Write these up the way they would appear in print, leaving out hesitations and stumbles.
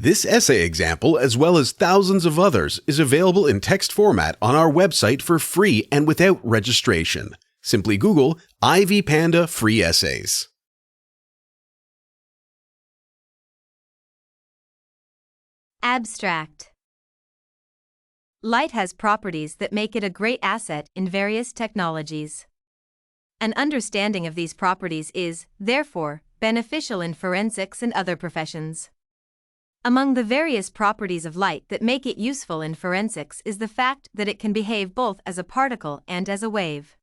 This essay example, as well as thousands of others, is available in text format on our website for free and without registration. Simply Google Ivy Panda Free Essays. Abstract. Light has properties that make it a great asset in various technologies. An understanding of these properties is, therefore, beneficial in forensics and other professions. Among the various properties of light that make it useful in forensics is the fact that it can behave both as a particle and as a wave.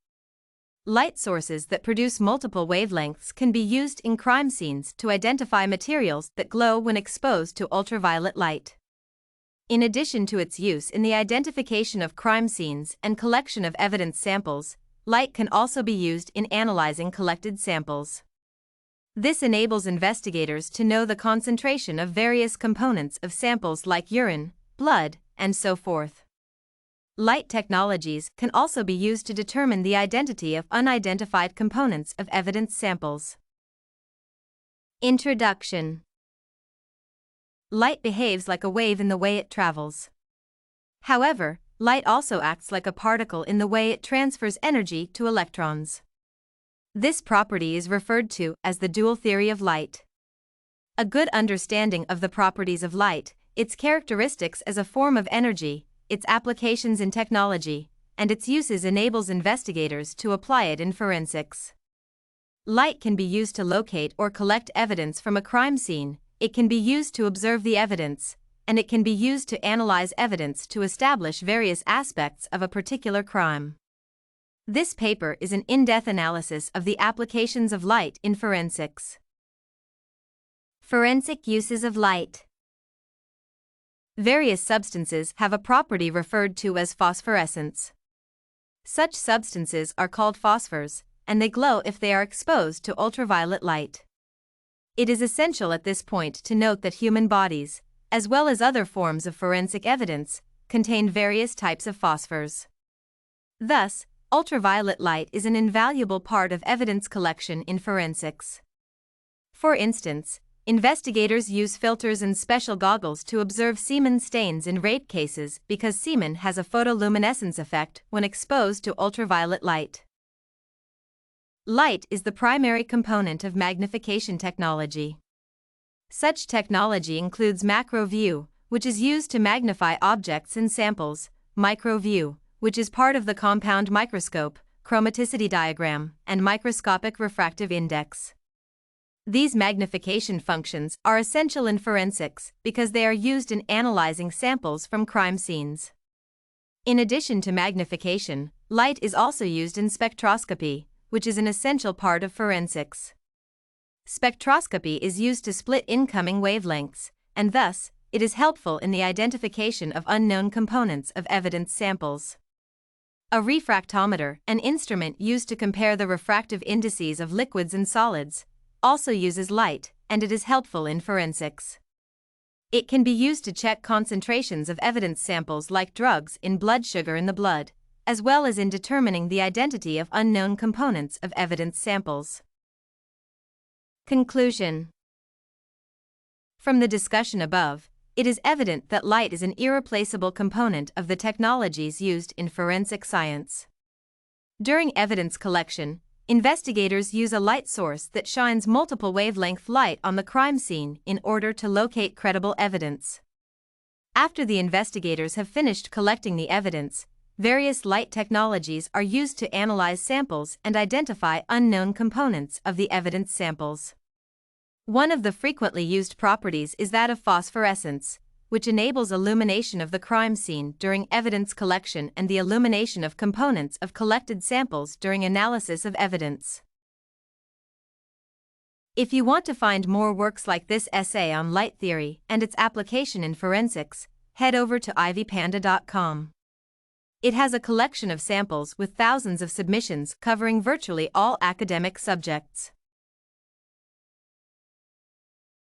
Light sources that produce multiple wavelengths can be used in crime scenes to identify materials that glow when exposed to ultraviolet light. In addition to its use in the identification of crime scenes and collection of evidence samples, light can also be used in analyzing collected samples. This enables investigators to know the concentration of various components of samples like urine, blood, and so forth. Light technologies can also be used to determine the identity of unidentified components of evidence samples. Introduction. Light behaves like a wave in the way it travels. However, light also acts like a particle in the way it transfers energy to electrons. This property is referred to as the dual theory of light. A good understanding of the properties of light, its characteristics as a form of energy, its applications in technology, and its uses enables investigators to apply it in forensics. Light can be used to locate or collect evidence from a crime scene, it can be used to observe the evidence, and it can be used to analyze evidence to establish various aspects of a particular crime. This paper is an in-depth analysis of the applications of light in forensics. Forensic uses of light. Various substances have a property referred to as phosphorescence. Such substances are called phosphors, and they glow if they are exposed to ultraviolet light. It is essential at this point to note that human bodies, as well as other forms of forensic evidence, contain various types of phosphors. Thus, ultraviolet light is an invaluable part of evidence collection in forensics. For instance, investigators use filters and special goggles to observe semen stains in rape cases because semen has a photoluminescence effect when exposed to ultraviolet light. Light is the primary component of magnification technology. Such technology includes macro view, which is used to magnify objects and samples, micro view, which is part of the compound microscope, chromaticity diagram, and microscopic refractive index. These magnification functions are essential in forensics because they are used in analyzing samples from crime scenes. In addition to magnification, light is also used in spectroscopy, which is an essential part of forensics. Spectroscopy is used to split incoming wavelengths, and thus, it is helpful in the identification of unknown components of evidence samples. A refractometer, an instrument used to compare the refractive indices of liquids and solids, also uses light, and it is helpful in forensics. It can be used to check concentrations of evidence samples like drugs in blood sugar in the blood, as well as in determining the identity of unknown components of evidence samples. Conclusion. From the discussion above, it is evident that light is an irreplaceable component of the technologies used in forensic science. During evidence collection, investigators use a light source that shines multiple wavelength light on the crime scene in order to locate credible evidence. After the investigators have finished collecting the evidence, various light technologies are used to analyze samples and identify unknown components of the evidence samples. One of the frequently used properties is that of phosphorescence, which enables illumination of the crime scene during evidence collection and the illumination of components of collected samples during analysis of evidence. If you want to find more works like this essay on light theory and its application in forensics, head over to ivypanda.com. It has a collection of samples with thousands of submissions covering virtually all academic subjects.